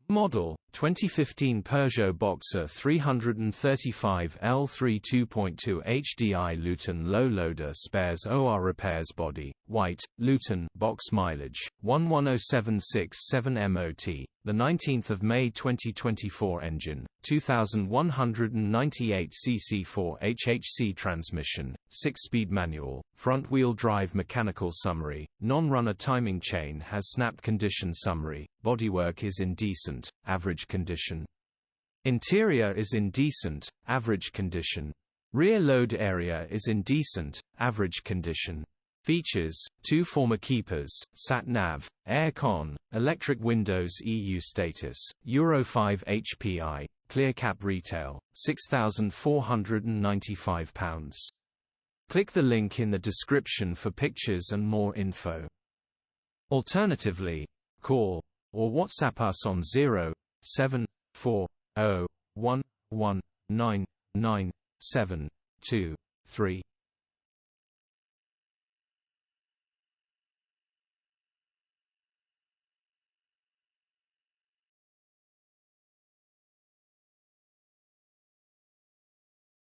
Model 2015 Peugeot Boxer 335 L3 2.2 HDI Luton Low Loader Spares OR Repairs Body, White, Luton. Box mileage 110767 MOT. The 19th of May 2024. Engine 2198 cc 4 HHC transmission, 6-speed manual, front-wheel drive. Mechanical summary: non-runner timing chain has snapped. Condition summary: bodywork is in decent, average condition. Interior is in decent, average condition. Rear load area is in decent, average condition. Features: 2 former keepers, sat-nav, air-con, electric windows. EU status: Euro 5 HPI, clear cap. Retail: £6,495. Click the link in the description for pictures and more info. Alternatively, call or WhatsApp us on 07401199723.